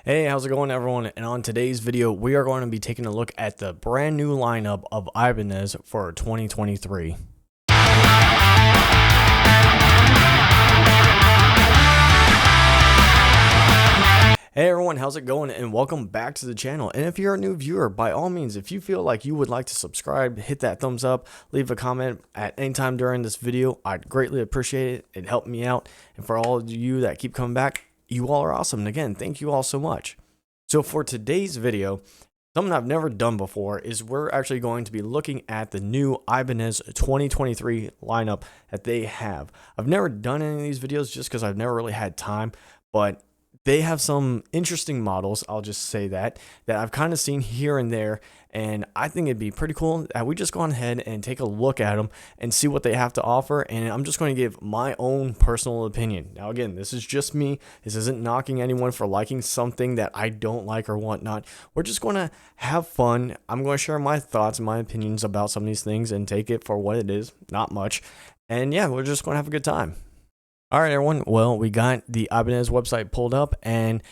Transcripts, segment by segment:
Hey, how's it going, everyone? And on today's video, we are going to be taking a look at the brand new lineup of Ibanez for 2023. Hey everyone, how's it going? And welcome back to the channel. And if you're a new viewer, by all means, if you feel like you would like to subscribe, hit that thumbs up, leave a comment at any time during this video. I'd greatly appreciate it. It helped me out. And for all of you that keep coming back, you all are awesome. And again, thank you all so much. So for today's video, something I've never done before is we're actually going to be looking at the new Ibanez 2023 lineup that they have. I've never done any of these videos just because I've never really had time, but they have some interesting models, I'll just say that I've kind of seen here and there, and I think it'd be pretty cool that we just go on ahead and take a look at them and see what they have to offer. And I'm just going to give my own personal opinion. Now again, this is just me. This isn't knocking anyone for liking something that I don't like or whatnot. We're just going to have fun. I'm going to share my thoughts and my opinions about some of these things and take it for what it is, not much. And yeah, we're just going to have a good time. All right, everyone. Well, we got the Ibanez website pulled up, and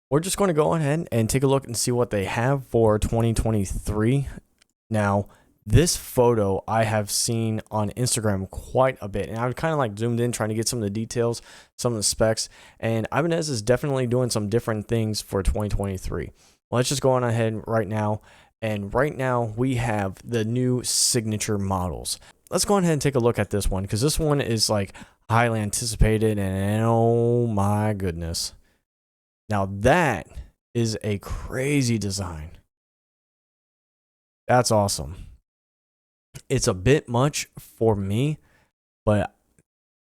we're just going to go ahead and take a look and see what they have for 2023. Now, this photo I have seen on Instagram quite a bit, and I've kind of like zoomed in trying to get some of the details, some of the specs, and Ibanez is definitely doing some different things for 2023. Well, let's just go on ahead right now, and right now we have the new signature models. Let's go ahead and take a look at this one, because this one is like highly anticipated, and oh my goodness. Now that is a crazy design. That's awesome. It's a bit much for me, but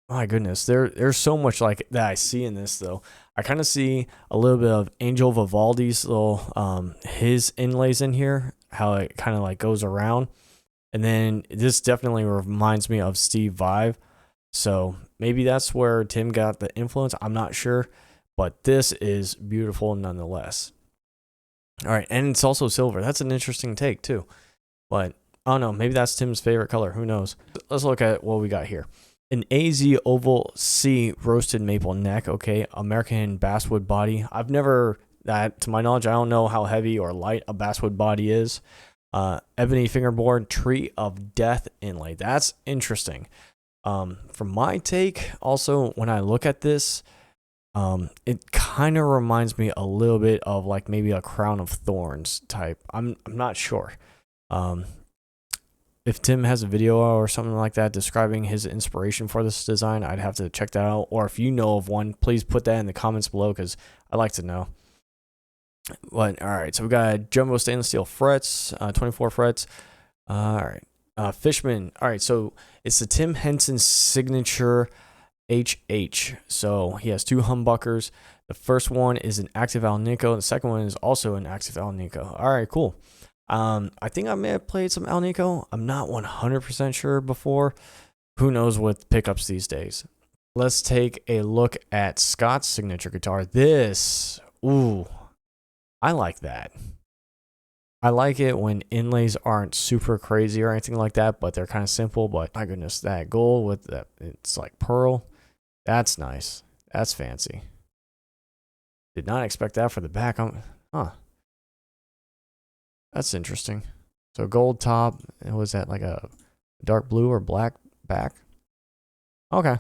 my goodness, there's so much like that I see in this though. I kind of see a little bit of Angel Vivaldi's little his inlays in here, how it kind of like goes around. And then this definitely reminds me of Steve Vai. So maybe that's where Tim got the influence. I'm not sure, but this is beautiful nonetheless. All right, and it's also silver. That's an interesting take too. But I don't know, maybe that's Tim's favorite color. Who knows? Let's look at what we got here. An AZ Oval C roasted maple neck. Okay, American basswood body. I've never, that to my knowledge, I don't know how heavy or light a basswood body is. Ebony fingerboard, tree of death inlay. That's interesting. From my take, also when I look at this, it kind of reminds me a little bit of like maybe a crown of thorns type. I'm not sure. If Tim has a video or something like that describing his inspiration for this design, I'd have to check that out. Or if you know of one, please put that in the comments below, because I'd like to know. But all right, so we got jumbo stainless steel frets, 24 frets. All right, Fishman. All right, so it's the Tim Henson signature HH. So he has two humbuckers. The first one is an active Alnico. The second one is also an active Alnico. All right, cool. I think I may have played some Alnico. I'm not 100% sure before. Who knows with pickups these days? Let's take a look at Scott's signature guitar. This, ooh, I like that. I like it when inlays aren't super crazy or anything like that, but they're kind of simple. But my goodness, that gold with that, it's like pearl. That's nice. That's fancy. Did not expect that for the back. Huh. That's interesting. So gold top. Was that like a dark blue or black back? Okay.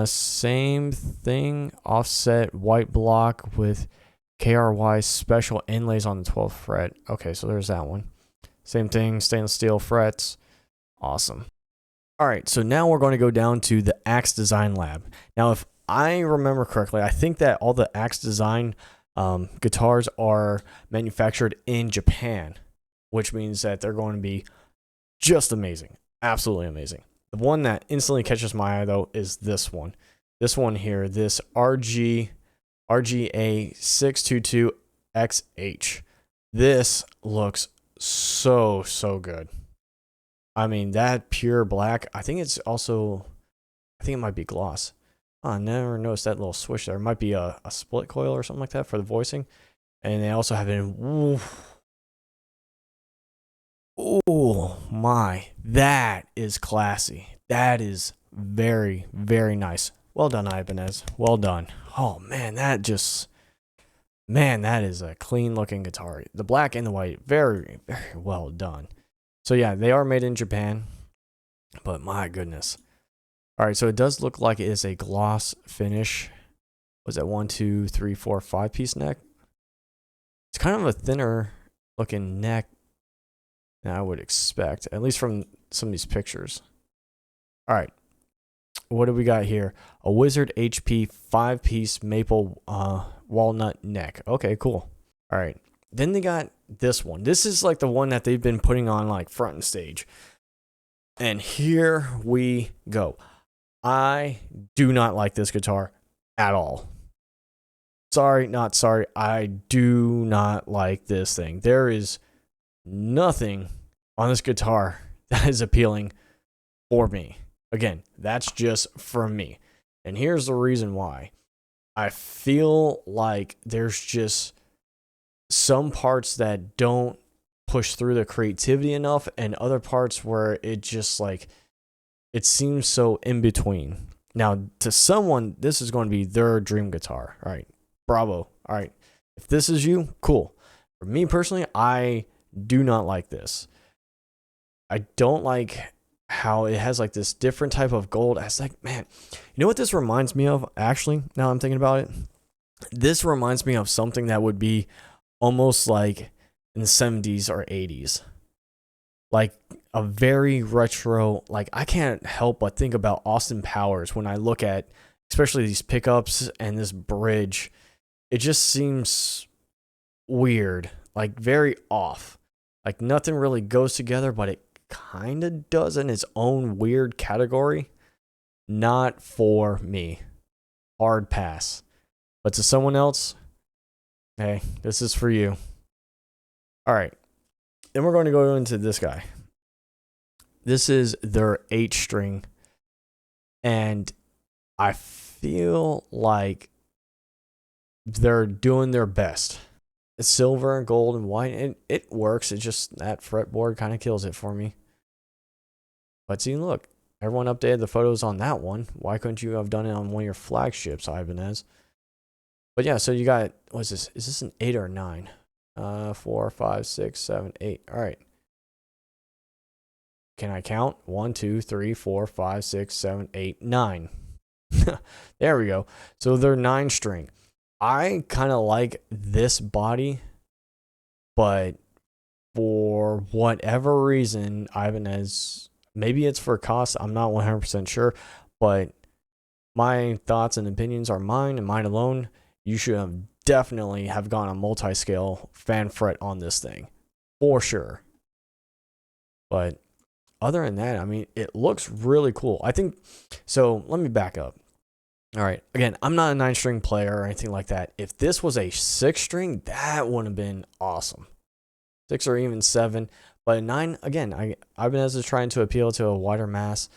Same thing. Offset white block with KRY special inlays on the 12th fret. Okay, so there's that one. Same thing, stainless steel frets. Awesome. All right, so now we're going to go down to the Axe Design Lab. Now, if I remember correctly, I think that all the Axe Design guitars are manufactured in Japan, which means that they're going to be just amazing. Absolutely amazing. The one that instantly catches my eye, though, is this one. This one here, this RGA 622XH. This looks so good. I mean, that pure black, I think it's also, I think it might be gloss. Oh, I never noticed that little switch there. It might be a split coil or something like that for the voicing. And they also have it in, oh my, that is classy. That is very nice. Well done, Ibanez. Well done. Oh man, that just, Man, that is a clean looking guitar. The black and the white, very, very well done. So yeah, they are made in Japan, but my goodness. All right, so it does look like it is a gloss finish. Was that 1, 2, 3, 4, 5-piece neck? It's kind of a thinner looking neck than I would expect, at least from some of these pictures. All right, what do we got here? A Wizard HP 5-piece maple walnut neck. Okay, cool. All right, then they got this one. This is like the one that they've been putting on like front and stage. And here we go. I do not like this guitar at all. Sorry, not sorry. I do not like this thing. There is nothing on this guitar that is appealing for me. Again, that's just from me. And here's the reason why. I feel like there's just some parts that don't push through the creativity enough, and other parts where it just like, it seems so in between. Now, to someone, this is going to be their dream guitar. All right, bravo. All right, if this is you, cool. For me personally, I do not like this. I don't like how it has like this different type of gold. I was like, man, you know what this reminds me of? Actually, now I'm thinking about it, this reminds me of something that would be almost like in the 70s or 80s. Like a very retro, like I can't help but think about Austin Powers when I look at especially these pickups and this bridge. It just seems weird, like very off. Like nothing really goes together, but it kind of does in its own weird category. Not for me. Hard pass. But to someone else, hey, this is for you. All right. Then we're going to go into this guy. This is their 8-string. And I feel like they're doing their best. It's silver and gold and white, and it works. It's just that fretboard kind of kills it for me. But see, look, everyone updated the photos on that one. Why couldn't you have done it on one of your flagships, Ibanez? But yeah, so you got, what's this? Is this an 8 or 9? 4, 5, 6, 7, 8. All right. Can I count? 1, 2, 3, 4, 5, 6, 7, 8, 9. There we go. So they're 9-string. I kind of like this body, but for whatever reason, Ibanez, maybe it's for cost, I'm not 100% sure, but my thoughts and opinions are mine and mine alone. You should have definitely have gone a multi-scale fan fret on this thing, for sure. But other than that, I mean, it looks really cool. I think, so let me back up. All right, again, I'm not a 9-string player or anything like that. If this was a 6-string, that would have been awesome. 6 or even 7. But 9, again, Ibanez is trying to appeal to a wider mass.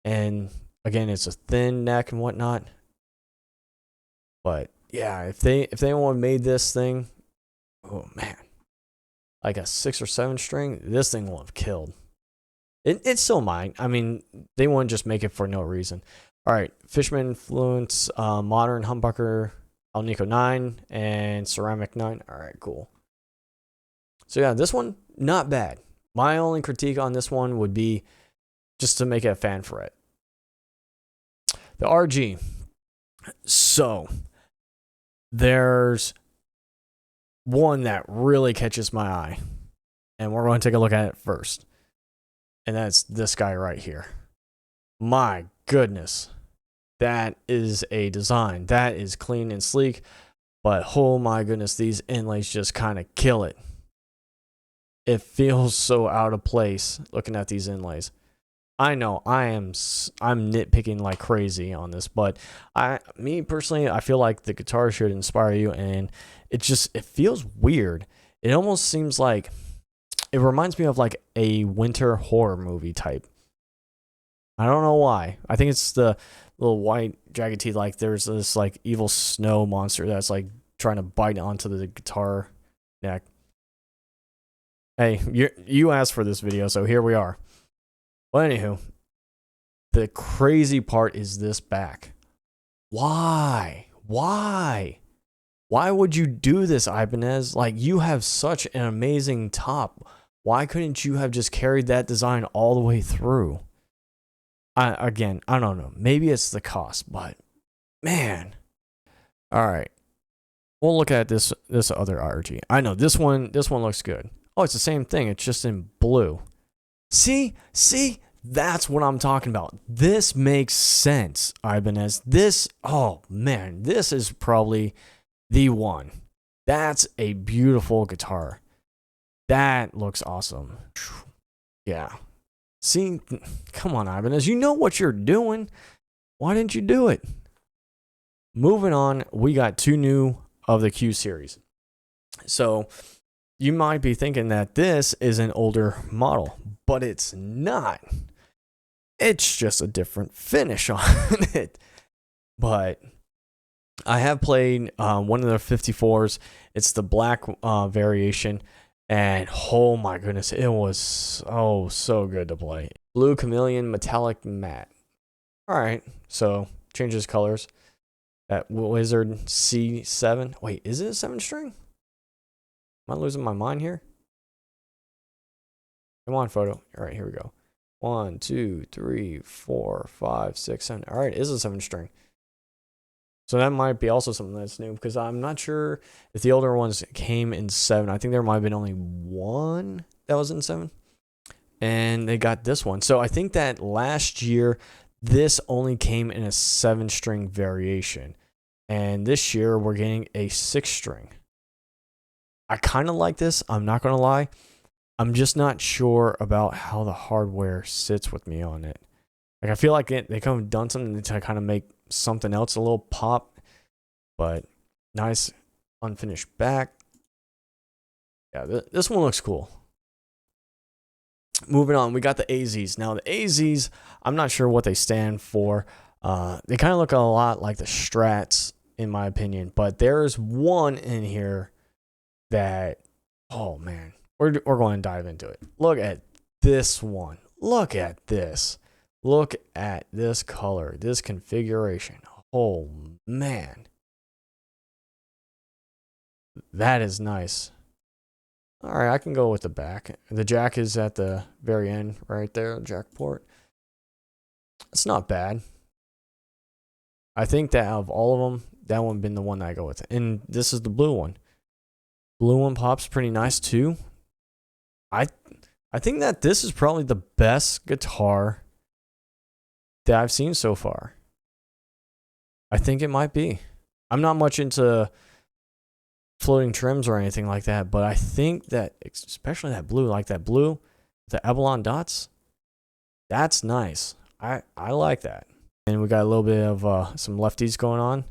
And again, it's a thin neck and whatnot. But yeah, if anyone made this thing, oh man, like a 6 or 7-string, this thing will have killed. It's still mine. I mean, they wouldn't just make it for no reason. All right, Fishman Influence, Modern Humbucker, Alnico 9, and Ceramic 9. All right, cool. So yeah, this one, not bad. My only critique on this one would be just to make it a fan fret. The RG. So, there's one that really catches my eye. And we're going to take a look at it first. And that's this guy right here. My goodness. That is a design. That is clean and sleek. But oh my goodness, these inlays just kind of kill it. It feels so out of place looking at these inlays. I know I'm nitpicking like crazy on this, but me personally, I feel like the guitar should inspire you, and it feels weird. It almost seems like it reminds me of like a winter horror movie type. I don't know why. I think it's the little white jagged teeth. Like there's this like evil snow monster that's like trying to bite onto the guitar neck. Hey, you asked for this video, so here we are. Well, anywho, the crazy part is this back. Why? Why? Why would you do this, Ibanez? Like, you have such an amazing top. Why couldn't you have just carried that design all the way through? Again, I don't know. Maybe it's the cost, but man. All right. We'll look at this other RG. I know this one looks good. Oh, it's the same thing. It's just in blue. See? That's what I'm talking about. This makes sense, Ibanez. This, oh man, this is probably the one. That's a beautiful guitar. That looks awesome. Yeah. See, come on, Ibanez. You know what you're doing. Why didn't you do it? Moving on, we got 2 new of the Q series. So you might be thinking that this is an older model, but it's not. It's just a different finish on it. But I have played one of the 54s. It's the black variation. And oh my goodness, it was so good to play. Blue Chameleon Metallic Matte. All right, so changes colors. That Wizard C7. Wait, is it a 7-string? Am I losing my mind here? Come on, photo. All right, here we go. 1, 2, 3, 4, 5, 6, 7. All right, it is a 7-string. So that might be also something that's new, because I'm not sure if the older ones came in 7. I think there might have been only one that was in 7. And they got this one. So I think that last year, this only came in a 7-string variation. And this year, we're getting a 6-string. I kind of like this. I'm not going to lie. I'm just not sure about how the hardware sits with me on it. Like, I feel like they kind of done something to kind of make something else a little pop. But nice unfinished back. Yeah, this one looks cool. Moving on, we got the AZs. Now, the AZs, I'm not sure what they stand for. They kind of look a lot like the Strats, in my opinion. But there's one in here that, oh man, we're going to dive into it. Look at this one. Look at this. Look at this color, this configuration. Oh man, that is nice. All right, I can go with the back. The jack is at the very end right there, jack port. It's not bad. I think that out of all of them, that one been the one that I go with. And this is the blue one. Blue one pops pretty nice too. I think that this is probably the best guitar that I've seen so far. I think it might be. I'm not much into floating trims or anything like that, but I think that, especially that blue, like that blue, the Avalon dots, that's nice. I like that. And we got a little bit of some lefties going on.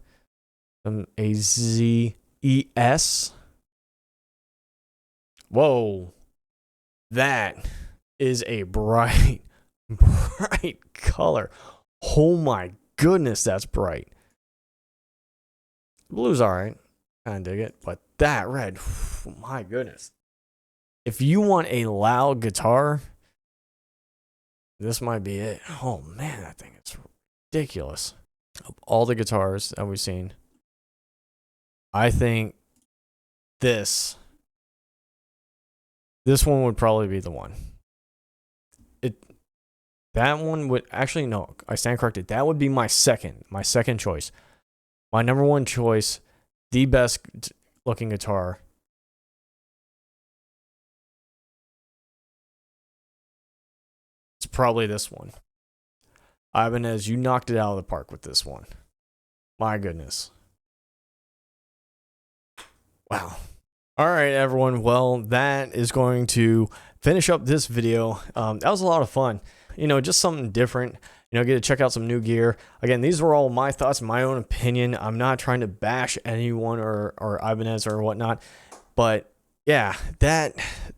Some AZES. Whoa. That is a bright color. Oh my goodness, that's bright. Blue's alright. Kind of dig it. But that red, my goodness. If you want a loud guitar, this might be it. Oh man, that thing is ridiculous. Of all the guitars that we've seen, I think this one would probably be the one. That one would actually, no, I stand corrected. That would be my second choice. My number one choice, the best looking guitar. It's probably this one. Ibanez, you knocked it out of the park with this one. My goodness. Wow. All right, everyone. Well, that is going to finish up this video. That was a lot of fun. You know, just something different. You know, get to check out some new gear. Again, these were all my thoughts, my own opinion. I'm not trying to bash anyone or Ibanez or whatnot. But yeah,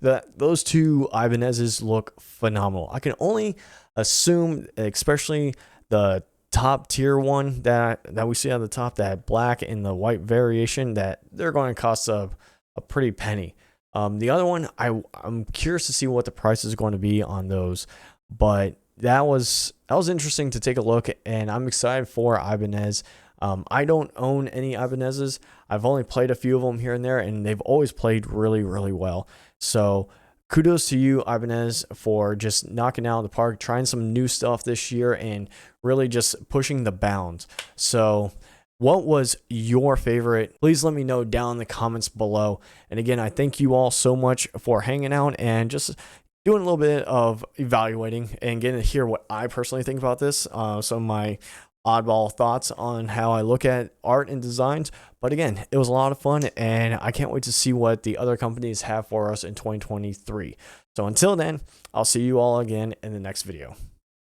those two Ibanezes look phenomenal. I can only assume, especially the top tier one that we see on the top, that black and the white variation, that they're going to cost a pretty penny. The other one, I'm curious to see what the price is going to be on those. But that was interesting to take a look, and I'm excited for Ibanez. I don't own any Ibanez's. I've only played a few of them here and there, and they've always played really, really well. So kudos to you, Ibanez, for just knocking out of the park, trying some new stuff this year, and really just pushing the bounds. So what was your favorite? Please let me know down in the comments below. And again, I thank you all so much for hanging out and just doing a little bit of evaluating and getting to hear what I personally think about this. Some of my oddball thoughts on how I look at art and designs. But again, it was a lot of fun, and I can't wait to see what the other companies have for us in 2023. So until then, I'll see you all again in the next video.